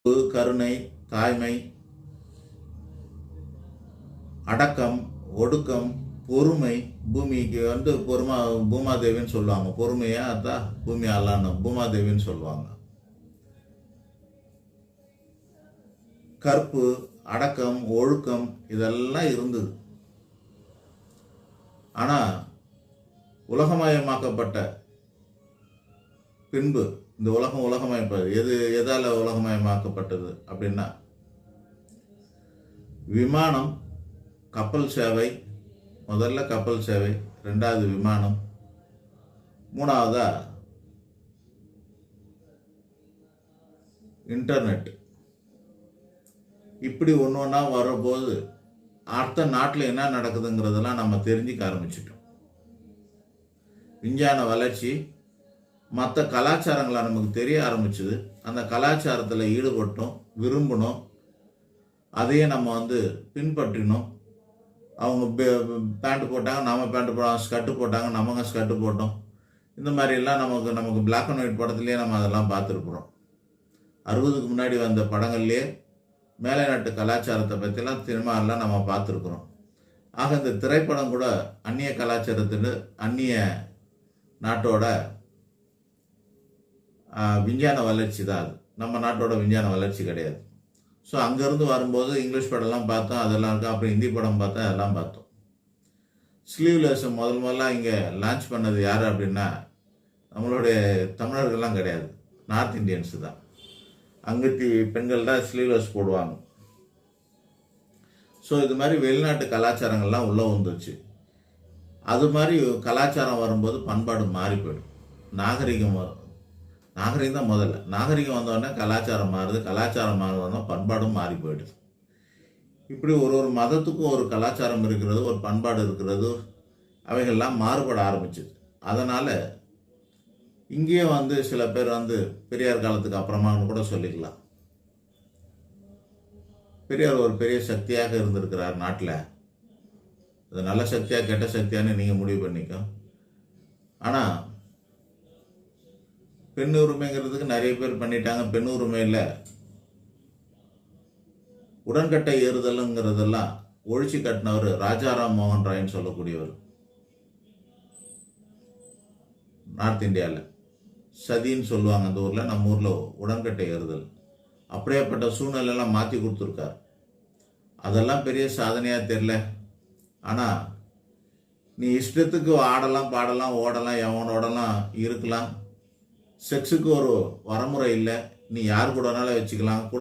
கருணை, தாய்மை, அடக்கம், ஒடுக்கம், பொறுமை. பூமிக்கு பூமாதேவின்னு சொல்லுவாங்க. பொறுமையா அதான் பூமி அல்லான்னு பூமாதேவின்னு சொல்லுவாங்க. கற்பு, அடக்கம், ஒழுக்கம் இதெல்லாம் இருந்தது. ஆனா உலகமயமாக்கப்பட்ட பின்பு இந்த உலகமயப்பது எதால உலகமயமாக்கப்பட்டது அப்படின்னா, விமானம், கப்பல் சேவை. முதல்ல கப்பல் சேவை, ரெண்டாவது விமானம், மூணாவதா இன்டர்நெட். இப்படி ஒன்றா வரும்போது அடுத்த நாட்டில் என்ன நடக்குதுங்கிறதெல்லாம் நம்ம தெரிஞ்சுக்க ஆரம்பிச்சிட்டோம். விஞ்ஞான வளர்ச்சி மற்ற கலாச்சாரங்களை நமக்கு தெரிய ஆரம்பிச்சுது. அந்த கலாச்சாரத்தில் ஈடுபட்டோம், விரும்பினோம், அதையே நம்ம பின்பற்றினோம். அவங்க பேண்ட் போட்டாங்க, நம்ம பேண்ட் போட்டோம். ஸ்கர்ட்டு போட்டாங்க, நம்ம ஸ்கர்ட்டு போட்டோம். இந்த மாதிரிலாம் நமக்கு பிளாக் அண்ட் ஒயிட் படத்துலேயே நம்ம அதெல்லாம் பார்த்துருக்குறோம். 60க்கு முன்னாடி வந்த படங்கள்லேயே மேலை நாட்டு கலாச்சாரத்தை பற்றிலாம் சினிமாலாம் நம்ம பார்த்துருக்குறோம். ஆக இந்த திரைப்படம் கூட அந்நிய கலாச்சாரத்தில் அந்நிய நாட்டோட விஞ்ஞான வளர்ச்சி தான். அது நம்ம நாட்டோட விஞ்ஞான வளர்ச்சி கிடையாது. ஸோ அங்கேருந்து வரும்போது இங்கிலீஷ் படம்லாம் பார்த்தோம், அதெல்லாம் இருக்கும். அப்புறம் ஹிந்தி படம் பார்த்தோம், அதெல்லாம் பார்த்தோம். ஸ்லீவ்லெஸ் முதல்ல இங்கே லான்ச் பண்ணது யார் அப்படின்னா நம்மளுடைய தமிழர்கள்லாம் கிடையாது, நார்த் இந்தியன்ஸு தான். அங்கத்தி பெண்கள் தான் ஸ்லீவ்லெஸ் போடுவாங்க. ஸோ இது மாதிரி வெளிநாட்டு கலாச்சாரங்கள்லாம் உள்ளே வந்துச்சு. அது மாதிரி கலாச்சாரம் வரும்போது பண்பாடு மாறி போயிடும். நாகரிகம் தான் முதல்ல. நாகரிகம் வந்தோடனே கலாச்சாரம் மாறுது, கலாச்சாரம் மாறுவதோடனே பண்பாடும் மாறி போயிடுது. இப்படி ஒரு மதத்துக்கும் ஒரு கலாச்சாரம் இருக்கிறது, ஒரு பண்பாடு இருக்கிறது, அவைகள்லாம் மாறுபட ஆரம்பிச்சிது. அதனால் இங்கேயும் சில பேர் பெரியார் காலத்துக்கு அப்புறமானு கூட சொல்லிக்கலாம். பெரியார் ஒரு பெரிய சக்தியாக இருந்திருக்கிறார் நாட்டில். அது நல்ல சக்தியாக கெட்ட சக்தியான்னு நீங்கள் முடிவு பண்ணிக்கோ. ஆனால் பெண் உரிமைங்கிறதுக்கு நிறைய பேர் பண்ணிட்டாங்க. பெண் உரிமை இல்லை, உடன்கட்டை ஏறுதலுங்கிறதெல்லாம் ஒழிச்சு கட்டினவர் ராஜாராம் மோகன் ராய்ன்னு சொல்லக்கூடியவர். நார்த் இந்தியாவில் சதின்னு சொல்லுவாங்க அந்த ஊரில். நம்ம ஊரில் உடன்கட்டை ஏறுதல். அப்படியேப்பட்ட சூழ்நிலையெல்லாம் மாற்றி கொடுத்துருக்கார். அதெல்லாம் பெரிய சாதனையாக தெரில. ஆனால் நீ இஷ்டத்துக்கு ஆடலாம், பாடலாம், ஓடலாம், எவனோடலாம் இருக்கலாம். செக்ஸுக்கு ஒரு வரமுறை இல்லை. நீ யார் கூட வேணாலும் வச்சுக்கலாம்.